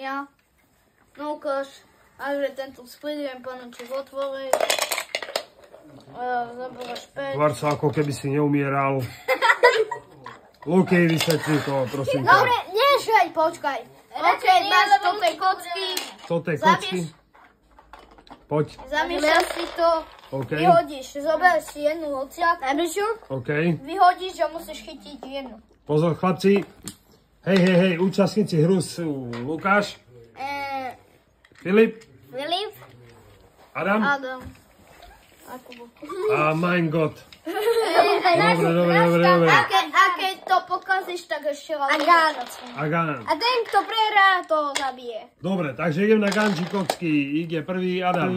ja. No ukáž, ale tento sklid panúčik otvoriť. Zaboráš päť. Tvár sa, ako keby si neumieral. Lukej, vysvetli to, prosím ťa. Dobre, nešaj, počkaj. Okej, máš do tej kocky. Do tej kocky. Poď. Zamiešaš si to. OK. Vyhodíš, zoberieš si jednu hociak. Najbližšiu. OK. Vyhodíš a musíš chytiť jednu. Pozor, chlapci. Hej, účastníci hru sú Lukáš. Filip. Adam. A mein Gott. Dobre. A keď to pokazíš, tak ešte raz. Agán. A ten, kto prehrá, to zabije. Dobre, takže idem na ganči kocky. Ide prvý Adam.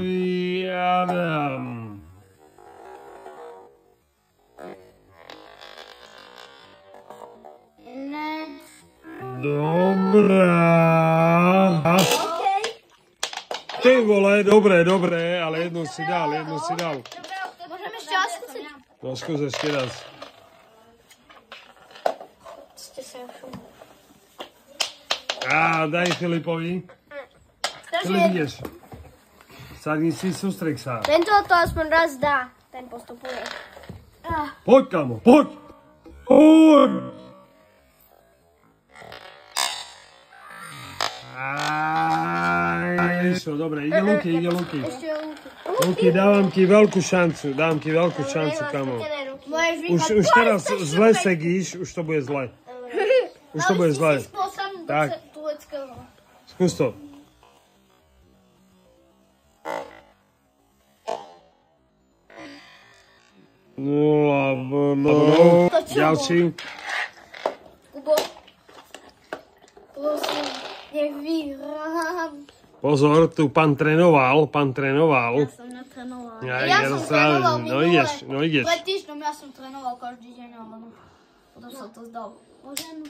Dobrá. Ty vole, dobre, ale jednu si dal. Môžeme ešte raz skúsiť? No skús ešte raz. Daj Filipovi. Filip, ideš. Sadni si, sústreď sa. Tento to aspoň raz dá. Ten postupuje. Poď, kamo, poď. Išlo, dobre, ide Luky. Ešte Luky, dávam ti veľkú šancu, kamo. Už teraz zle sedíš, už to bude zle. Tak. Skús to. No, ďalší. Kubo, prosím, nech vyhrám. Pozor, tu pán trénoval. Ja som netrénoval. Ja som trénoval minule. No ideš. Pred týždňom ja som trénoval každý deň, ale potom sa to zdalo. Môžem?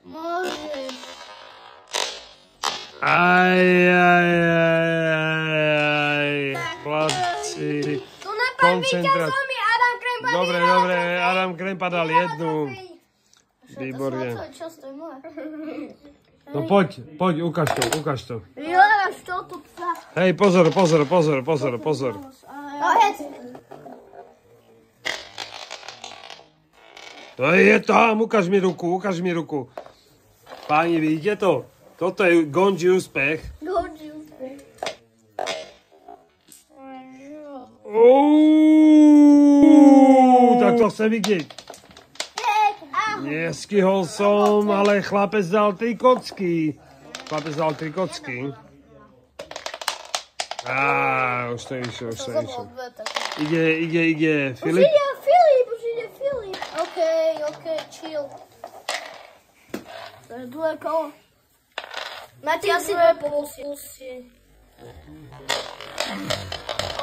Môžem. Aj. Chlapci. Tu napad víťazom je Adam Krempa. Dobre, Adam Krempa dal jednu. Výborne. Čo to je moje? No poď, ukáž to. Vyhľadaš to tu psa. Hej, pozor. To je tam, ukáž mi ruku. Páni, vidíte to? Toto je Gonji úspech. Tak to chcem vidieť. Neskihol som, ale chlapec dal 3 kocky. Už to išlo. Ide Filip. Už ide Filip. OK, chill. To je druhé kolo. Máte asi dve polusy.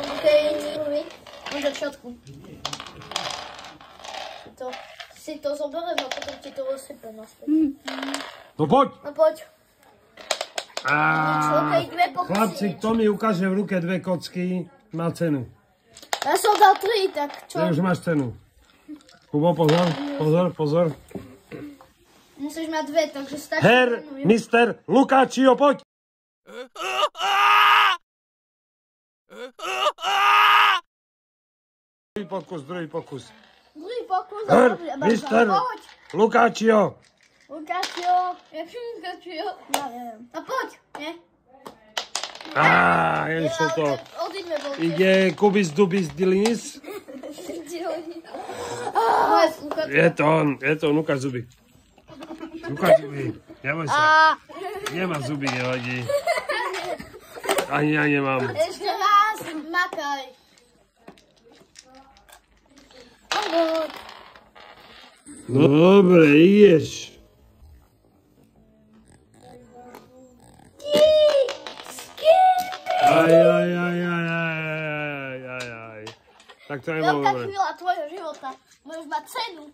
OK, na začiatku. Si to zoberiem a potom ti to rozsypem naspäť. No poď. Chlapci, kto mi ukáže v ruke 2 kocky, má cenu. Ja som dal 3, tak čo? Už máš cenu. Kubo, pozor. Musíš mať 2, takže stačí. Mister Lukáčio, poď. Druhý pokus. Mister Lukáčio. A poď, nie? Išlo to. Ide Kubis Dubis Dilinis. Je to on, ukáž zuby. Neboj sa. Nemá zuby, nevadí. Ani ja nemám. Ešte raz, makaj. Dobre, ideš. Tak to nebolo dobre. Veľká chvíľa tvojho života. Môžeš mať cenu.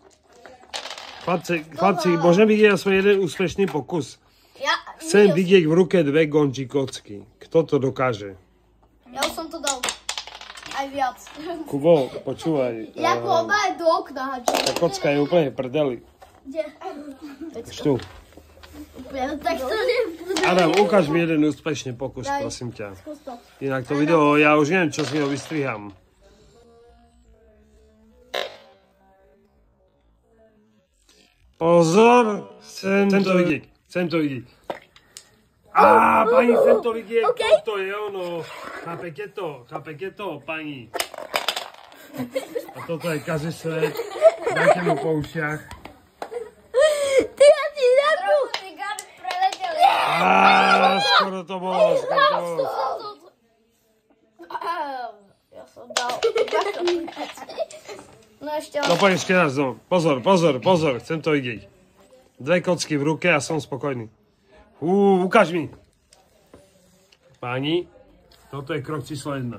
Chlapci, môžem vidieť aspoň jeden úspešný pokus? Chcem vidieť v ruke 2 Gonji kocky. Kto to dokáže? Ja už som to dal. Aj viac. Kubo, počúvaj. Jako oba je do okna hadží. Tá kocka je úplne v prdeli. Kde? Už tu. Tak to nie... Adam, ukáž mi jeden úspešný pokus, prosím ťa. Inak to video, ja už neviem, čo z neho vystriham. Pozor, chcem to vidieť. Pani, chcem to vidieť, toto je ono. Chápete to, pani. A toto je každý svet, dajte mu po ušiach. Ty ja ti zapnú. Ty gady preleteli. Skoro to bolo. Ja som dal. No ešte. No poď ešte raz, no. Pozor, chcem to vidieť. 2 kocky v ruke a som spokojný. Ukáž mi. Páni, toto je krok číslo 1.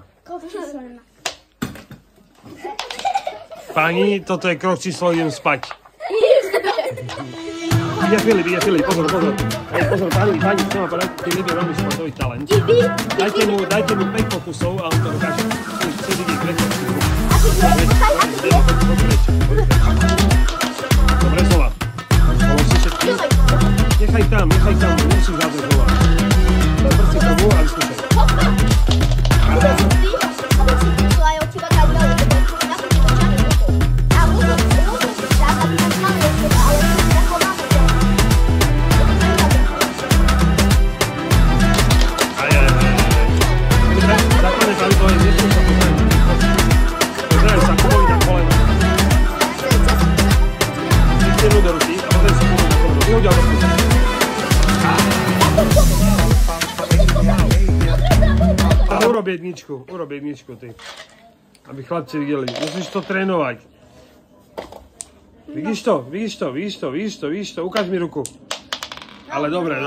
Páni, toto je krok číslo 1 spať. Vidia Filip, pozor. Pozor, páni, chcem vám povedať, ty Filip je veľmi športový talent. Dajte mu 5 pokusov a on to dokáže. Chce vidieť 2 kocky v ruke. Dobre, znova. Nechaj tam, musím hľadať znova. Prci tomu a vyskúšaj. Urob jedničku, ty. Aby chlapci videli. Musíš to trénovať. Vidíš to. Ukáž mi ruku. Ale dobre.